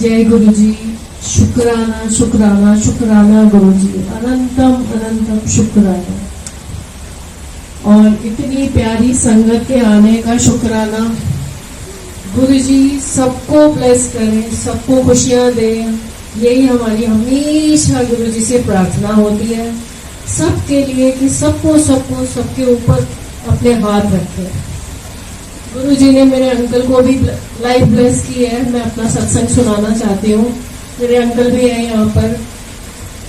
जय गुरुजी। शुक्राना शुक्राना शुक्राना गुरुजी, अनंतम अनंतम शुक्राना। और इतनी प्यारी संगत के आने का शुक्राना। गुरुजी सबको ब्लेस करें, सबको खुशियां दें, यही हमारी हमेशा गुरुजी से प्रार्थना होती है सबके लिए कि सबको सबको सबके ऊपर अपने हाथ रखें। गुरुजी ने मेरे अंकल को भी लाइफ ब्लेस की है। मैं अपना सत्संग सुनाना चाहती हूँ। मेरे अंकल भी हैं यहाँ पर।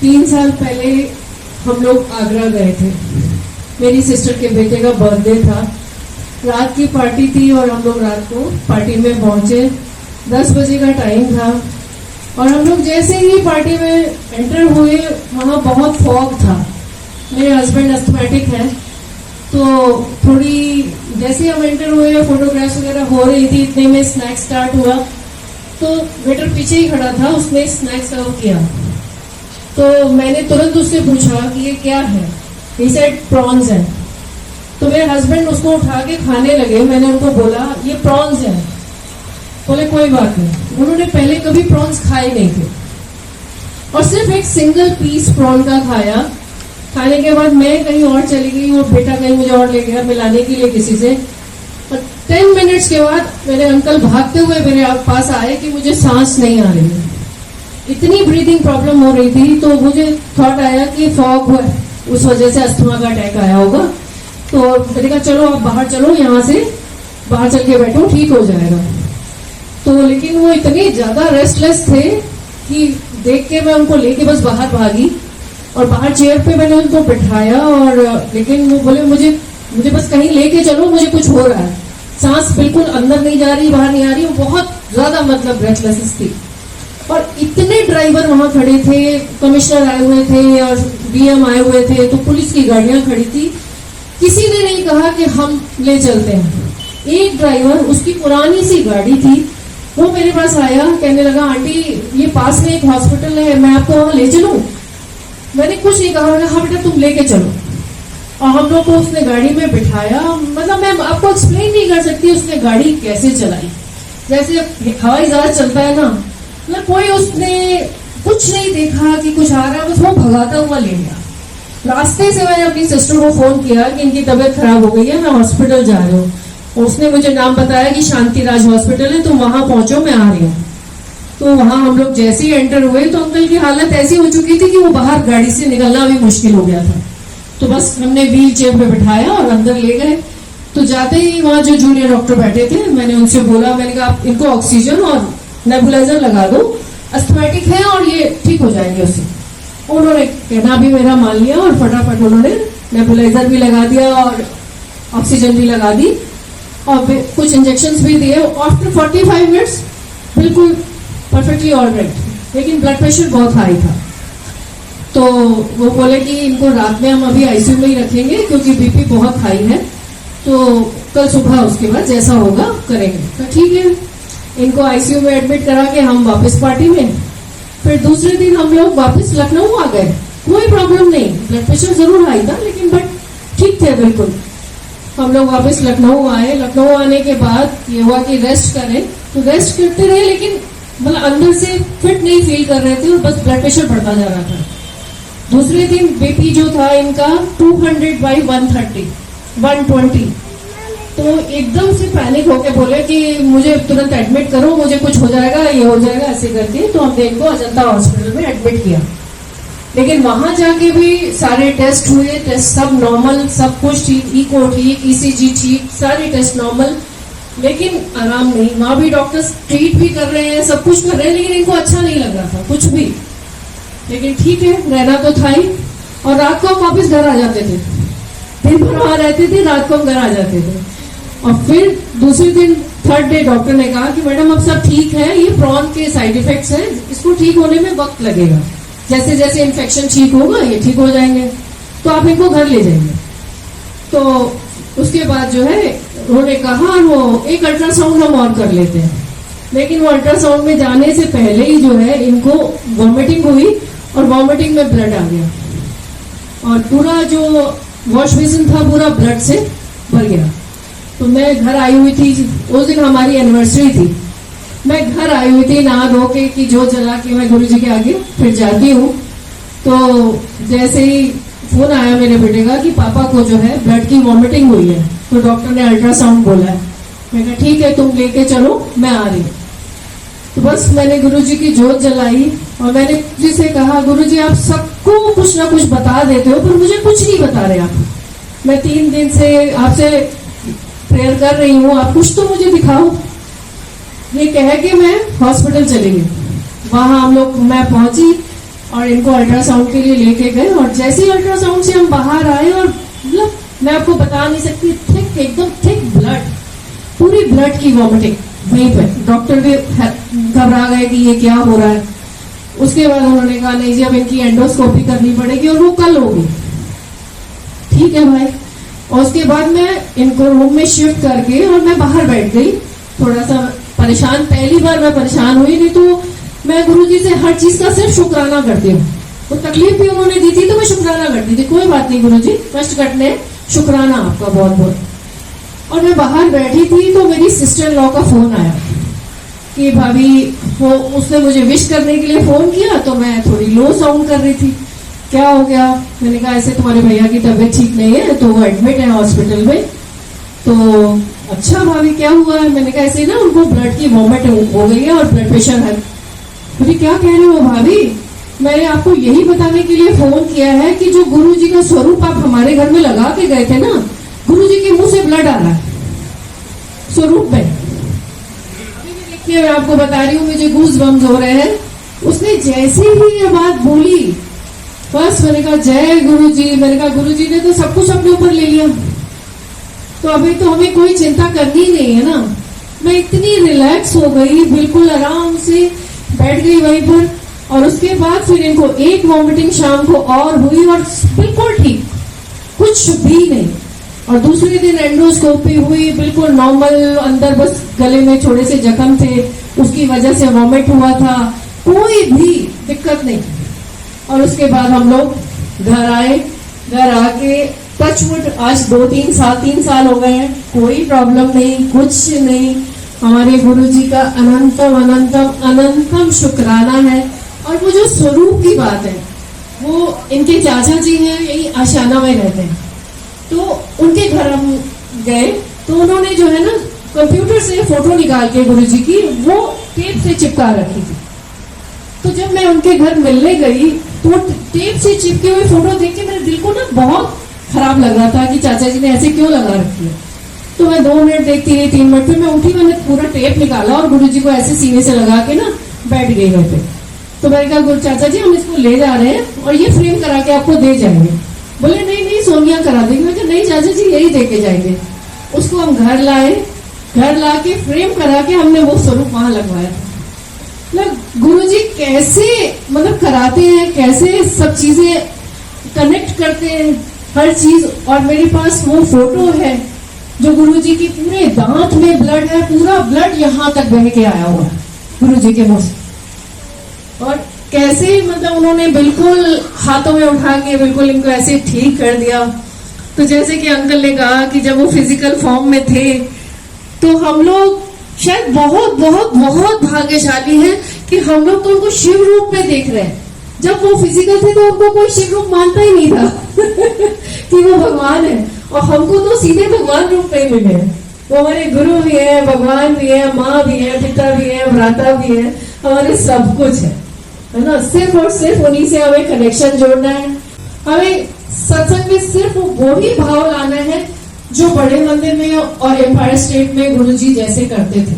3 साल पहले हम लोग आगरा गए थे। मेरी सिस्टर के बेटे का बर्थडे था। रात की पार्टी थी और हम लोग रात को पार्टी में पहुंचे। 10 बजे का टाइम था और हम लोग जैसे ही पार्टी में एंटर हुए वहाँ बहुत फॉग था। मेरे हस्बैंड एस्थमेटिक है, तो थोड़ी जैसे हम एंटर हुए फोटोग्राफ्स वगैरह हो रही थी, इतने में स्नैक स्टार्ट हुआ। तो वेटर पीछे ही खड़ा था, उसने स्नैक सर्व किया। तो मैंने तुरंत उससे पूछा कि ये क्या है। ही सेड प्रॉन्स है। तो मेरे हस्बैंड उसको उठा के खाने लगे। मैंने उनको बोला ये प्रॉन्स है। बोले कोई बात नहीं। उन्होंने पहले कभी प्रॉन्स खाए नहीं थे और सिर्फ एक सिंगल पीस प्रॉन का खाया। खाने के बाद मैं कहीं और चली गई और बेटा कहीं मुझे और ले गया मिलाने के लिए किसी से। और 10 मिनट्स के बाद मेरे अंकल भागते हुए मेरे पास आए कि मुझे सांस नहीं आ रही है। इतनी ब्रीदिंग प्रॉब्लम हो रही थी। तो मुझे थॉट आया कि फॉग हुआ, उस वजह से अस्थमा का अटैक आया होगा। तो मैंने कहा चलो आप बाहर चलो, यहाँ से बाहर चल के बैठो, ठीक हो जाएगा। तो लेकिन वो इतने ज्यादा रेस्टलेस थे कि देख के मैं उनको लेके बस बाहर भागी और बाहर चेयर पे मैंने उनको बिठाया। और लेकिन वो बोले मुझे बस कहीं लेके चलो, मुझे कुछ हो रहा है। सांस बिल्कुल अंदर नहीं जा रही, बाहर नहीं आ रही। वो बहुत ज्यादा मतलब ब्रेथलेस थी। और इतने ड्राइवर वहां खड़े थे, कमिश्नर आए हुए थे और डीएम आए हुए थे, तो पुलिस की गाड़ियां खड़ी थी। किसी ने नहीं कहा कि हम ले चलते हैं। एक ड्राइवर, उसकी पुरानी सी गाड़ी थी, वो मेरे पास आया, कहने लगा आंटी ये पास में एक हॉस्पिटल है, मैं आपको वहां ले चलूं। मैंने कुछ नहीं कहा, हाँ बेटा तुम लेके चलो। और हम लोग को उसने गाड़ी में बिठाया। मतलब मैं आपको एक्सप्लेन नहीं कर सकती उसने गाड़ी कैसे चलाई। जैसे हवाई जहाज चलता है ना, मतलब कोई उसने कुछ नहीं देखा कि कुछ आ रहा है, बस वो भगाता हुआ ले गया। रास्ते से मैंने अपनी सिस्टर को फोन किया कि इनकी तबीयत खराब हो गई है, मैं हॉस्पिटल जा रही हूँ। उसने मुझे नाम बताया कि शांतिराज हॉस्पिटल है, तुम वहां पहुंचो, मैं आ रही हूँ। तो वहां हम लोग जैसे ही एंटर हुए तो अंकल की हालत ऐसी हो चुकी थी कि वो बाहर गाड़ी से निकलना भी मुश्किल हो गया था। तो बस हमने व्हील चेयर पे बिठाया और अंदर ले गए। तो जाते ही वहां जो जूनियर डॉक्टर बैठे थे, मैंने उनसे बोला, मैंने कहा आप इनको ऑक्सीजन और नेबुलाइजर लगा दो, अस्थमैटिक है और ये ठीक हो जाएंगे उससे। उन्होंने कहना भी मेरा मान लिया और फटाफट उन्होंने नेबुलाइजर भी लगा दिया और ऑक्सीजन भी लगा दी और कुछ इंजेक्शंस भी दिए। आफ्टर 45 मिनट्स बिल्कुल परफेक्टली ऑलराइट, लेकिन ब्लड प्रेशर बहुत हाई था। तो वो बोले कि इनको रात में हम अभी आईसीयू में ही रखेंगे क्योंकि बीपी बहुत हाई है, तो कल सुबह उसके बाद जैसा होगा करेंगे। तो ठीक है, इनको आईसीयू में एडमिट करा के हम वापस पार्टी में। फिर दूसरे दिन हम लोग वापस लखनऊ आ गए। कोई प्रॉब्लम नहीं, ब्लड प्रेशर जरूर हाई था लेकिन बट ठीक थे बिल्कुल। हम लोग वापस लखनऊ आए। लखनऊ आने के बाद ये हुआ कि रेस्ट करें, तो रेस्ट करते रहे लेकिन मतलब अंदर से फिट नहीं फील कर रहे थे और बस ब्लड प्रेशर बढ़ता जा रहा था। दूसरे दिन बीपी जो था इनका 200/130, 120। तो एकदम से पैनिक होके बोले कि मुझे तुरंत एडमिट करो, मुझे कुछ हो जाएगा, ये हो जाएगा, ऐसे करके। तो हमने इनको अजंता हॉस्पिटल में एडमिट किया। लेकिन वहां जाके भी सारे टेस्ट हुए, टेस्ट सब नॉर्मल, सब कुछ ठीक, इको ठीक, ईसीजी ठीक, सारे टेस्ट नॉर्मल, लेकिन आराम नहीं। वहां भी डॉक्टर्स ट्रीट भी कर रहे हैं, सब कुछ कर रहे हैं, लेकिन इनको अच्छा नहीं लग रहा था कुछ भी। लेकिन ठीक है, रहना तो था ही। और रात को हम वापस घर आ जाते थे। दिन भर वहां रहते थे, रात को हम घर आ जाते थे। और फिर दूसरे दिन, थर्ड डे, डॉक्टर ने कहा कि मैडम अब सब ठीक है, ये प्रॉन के साइड इफेक्ट्स हैं, इसको ठीक होने में वक्त लगेगा, जैसे जैसे इन्फेक्शन ठीक होगा ये ठीक हो जाएंगे, तो आप इनको घर ले जाएंगे। तो उसके बाद जो है उन्होंने कहा वो एक अल्ट्रासाउंड हम और कर लेते हैं। लेकिन वो अल्ट्रासाउंड में जाने से पहले ही जो है इनको वॉमिटिंग हुई और वॉमिटिंग में ब्लड आ गया और पूरा जो वॉश बेसिन था पूरा ब्लड से भर गया। तो मैं घर आई हुई थी, उस दिन हमारी एनिवर्सरी थी। मैं घर आई हुई थी नहा धो के कि जोत जला के मैं गुरुजी के आगे फिर जाती हूँ। तो जैसे ही फोन आया मेरे बेटे का कि पापा को जो है ब्लड की वॉमिटिंग हुई है, तो डॉक्टर ने अल्ट्रासाउंड बोला है। मैं कहा ठीक है तुम लेके चलो, मैं आ रही हूँ। तो बस मैंने गुरुजी की जोत जलाई और मैंने गुरुजी से कहा, गुरुजी आप सबको कुछ ना कुछ बता देते हो पर मुझे कुछ नहीं बता रहे आप। मैं 3 दिन से आपसे प्रेयर कर रही हूँ, आप कुछ तो मुझे दिखाओ। ये कह के मैं हॉस्पिटल चली गई। वहां मैं पहुंची और इनको अल्ट्रासाउंड के लिए लेके गए और जैसे ही अल्ट्रासाउंड से हम बाहर आए और मतलब मैं आपको बता नहीं सकती, थिक एकदम थिक ब्लड, पूरी ब्लड की वॉमिटिंग वहीं पे। डॉक्टर भी घबरा गए कि ये क्या हो रहा है। उसके बाद उन्होंने कहा नहीं जी अब इनकी एंडोस्कोपी करनी पड़ेगी और वो कल होगी। ठीक है भाई। और उसके बाद मैं इनको रूम में शिफ्ट करके और मैं बाहर बैठ गई, थोड़ा सा परेशान। पहली बार मैं परेशान हुई, नहीं तो मैं गुरुजी से हर चीज का सिर्फ शुक्राना करती हूँ। वो तकलीफ भी उन्होंने दी थी तो मैं शुक्राना करती थी, कोई बात नहीं गुरुजी, कष्ट कटने, शुक्राना आपका बहुत बहुत। और मैं बाहर बैठी थी तो मेरी सिस्टर इन लॉ का फोन आया कि भाभी, वो उसने मुझे विश करने के लिए फोन किया। तो मैं थोड़ी लो साउंड कर रही थी, क्या हो गया? मैंने कहा ऐसे तुम्हारे भैया की तबीयत ठीक नहीं है तो वो एडमिट है हॉस्पिटल में। तो अच्छा भाभी क्या हुआ है? मैंने कहा ऐसे ना उनको ब्लड की वॉमिट हो गई है और ब्लड प्रेशर है। मुझे क्या कह रहे हो भाभी? मैंने आपको यही बताने के लिए फोन किया है कि जो गुरुजी का स्वरूप आप हमारे घर में लगा के गए थे ना, गुरुजी के मुंह से ब्लड आ रहा है स्वरूप में। देखिए मैं आपको बता रही हूँ, मुझे गूज बम्स हो रहे हैं। उसने जैसे ही ये बात बोली, बस मैंने कहा जय गुरुजी। मैंने कहा गुरुजी ने तो सब कुछ अपने ऊपर ले लिया, तो अभी तो हमें कोई चिंता करनी नहीं है ना। मैं इतनी रिलैक्स हो गई, बिल्कुल आराम से बैठ गई वहीं पर। और उसके बाद फिर इनको एक वॉमिटिंग शाम को और हुई और बिल्कुल ठीक, कुछ भी नहीं। और दूसरे दिन एंडोस्कोपी हुई, बिल्कुल नॉर्मल, अंदर बस गले में थोड़े से जख्म थे, उसकी वजह से वॉमिट हुआ था, कोई भी दिक्कत नहीं। और उसके बाद हम लोग घर आए। घर आके टचवुड आज 3 साल हो गए हैं, कोई प्रॉब्लम नहीं, कुछ नहीं। हमारे गुरुजी का अनंतम अनंतम अनंतम शुक्राना है। और वो जो स्वरूप की बात है, वो इनके चाचा जी हैं, यही आशाना में रहते हैं। तो उनके घर हम गए तो उन्होंने जो है ना कंप्यूटर से फोटो निकाल के गुरुजी की वो टेप से चिपका रखी थी। तो जब मैं उनके घर मिलने गई तो टेप से चिपके हुए फोटो देख के मेरे दिल को ना बहुत खराब लग रहा था कि चाचा जी ने ऐसे क्यों लगा रखी है। तो मैं 2 मिनट देखती रही, 3 मिनट, फिर मैं उठी, मैंने पूरा टेप निकाला और गुरुजी को ऐसे सीने से लगा के ना बैठ गई घर पे। तो मैंने कहा चाचा जी हम इसको ले जा रहे हैं और ये फ्रेम करा के आपको दे जाएंगे। बोले नहीं नहीं सोनिया करा देंगे। मैं कहा नहीं चाचा जी यही दे के जाएंगे। उसको हम घर लाए, घर ला के फ्रेम करा के हमने वो स्वरूप वहां लगवाया था। मतलब गुरुजी कैसे मतलब कराते हैं, कैसे सब चीजें कनेक्ट करते हैं, हर चीज। और मेरे पास वो फोटो है जो गुरुजी की पूरे दांत में ब्लड है, पूरा ब्लड यहाँ तक बह के आया हुआ है गुरुजी के मुंह से। और कैसे मतलब उन्होंने बिल्कुल हाथों में उठा के बिल्कुल इनको ऐसे ठीक कर दिया। तो जैसे कि अंकल ने कहा कि जब वो फिजिकल फॉर्म में थे तो हम लोग शायद बहुत बहुत बहुत भाग्यशाली हैं कि हम लोग तो उनको शिव रूप में देख रहे हैं। जब वो फिजिकल थे तो उनको कोई शिव रूप मानता ही नहीं था कि वो भगवान है। और हमको तो सीधे भगवान रूप में मिले हैं। वो हमारे गुरु भी है, भगवान भी है, माँ भी है, पिता भी है, भ्राता भी है, हमारे सब कुछ है ना। सिर्फ और सिर्फ उन्हीं से हमें कनेक्शन जोड़ना है। हमें सत्संग में सिर्फ वो ही भाव लाना है जो बड़े मंदिर में और एम्पायर स्टेट में गुरुजी जैसे करते थे,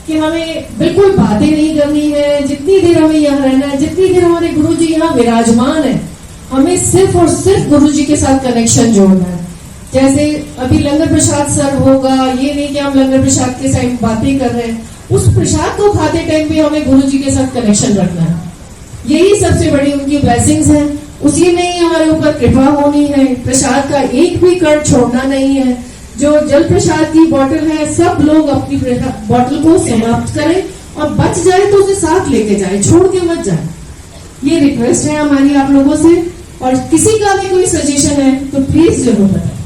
कि हमें बिल्कुल बातें नहीं करनी है। जितनी देर हमें यहाँ रहना है, जितनी देर हमारे गुरुजी यहाँ विराजमान है, हमें सिर्फ और सिर्फ गुरुजी के साथ कनेक्शन जोड़ना है। जैसे अभी लंगर प्रसाद सर्व होगा, ये नहीं कि हम लंगर प्रसाद के साथ बातें कर रहे हैं, उस प्रसाद को खाते टाइम भी हमें गुरुजी के साथ कनेक्शन रखना है। यही सबसे बड़ी उनकी ब्लेसिंग्स है, उसी में ही हमारे ऊपर कृपा होनी है। प्रसाद का एक भी कण छोड़ना नहीं है। जो जल प्रसाद की बोतल है, सब लोग अपनी बोतल को समाप्त करें और बच जाए तो उसे साथ लेके जाए, छोड़ के मत जाए। ये रिक्वेस्ट है हमारी आप लोगों से। और किसी का भी कोई सजेशन है तो प्लीज जरूर बताएं।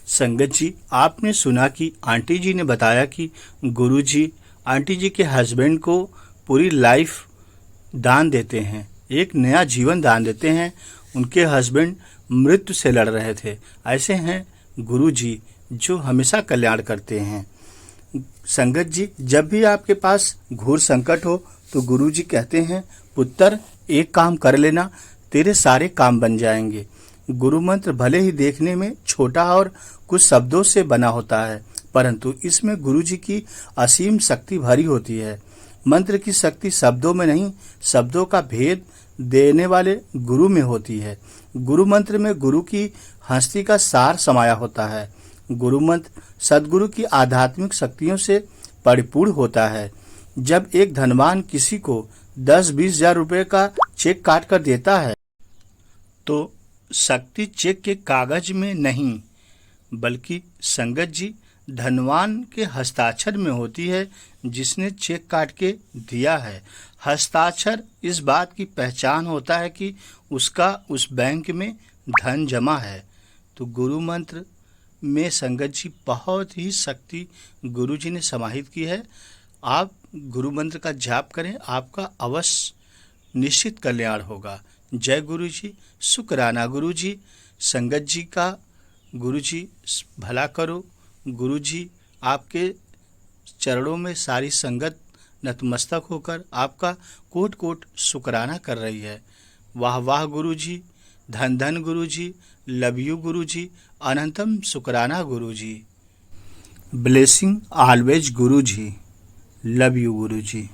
संगत जी, आपने सुना कि आंटी जी ने बताया कि गुरुजी आंटी जी के हस्बैंड को पूरी लाइफ दान देते हैं, एक नया जीवन दान देते हैं। उनके हस्बैंड मृत्यु से लड़ रहे थे। ऐसे हैं गुरु जी जो हमेशा कल्याण करते हैं। संगत जी, जब भी आपके पास घोर संकट हो तो गुरु जी कहते हैं, पुत्र एक काम कर लेना, तेरे सारे काम बन जाएंगे। गुरु मंत्र भले ही देखने में छोटा और कुछ शब्दों से बना होता है, परंतु इसमें गुरु जी की असीम शक्ति भरी होती है। मंत्र की शक्ति शब्दों में नहीं, शब्दों का भेद देने वाले गुरु में होती है। गुरु मंत्र में गुरु की हस्ती का सार समाया होता है। गुरु मंत्र सदगुरु की आध्यात्मिक शक्तियों से परिपूर्ण होता है। जब एक धनवान किसी को 10-20 हजार रुपए का चेक काट कर देता है तो शक्ति चेक के कागज में नहीं बल्कि संगत जी धनवान के हस्ताक्षर में होती है, जिसने चेक काट के दिया है। हस्ताक्षर इस बात की पहचान होता है कि उसका उस बैंक में धन जमा है। तो गुरु मंत्र में संगत जी बहुत ही शक्ति गुरु जी ने समाहित की है। आप गुरु मंत्र का जाप करें, आपका अवश्य निश्चित कल्याण होगा। जय गुरु जी। शुक्राना गुरु जी। संगत जी का गुरु जी भला करो। गुरु जी आपके चरणों में सारी संगत नतमस्तक होकर आपका कोट कोट शुक्राना कर रही है। वाह वाह गुरु जी, धन धन गुरु जी, लव यू गुरु जी, अनंतम शुक्राना गुरु जी। Blessing always Guru ji, love you Guru ji.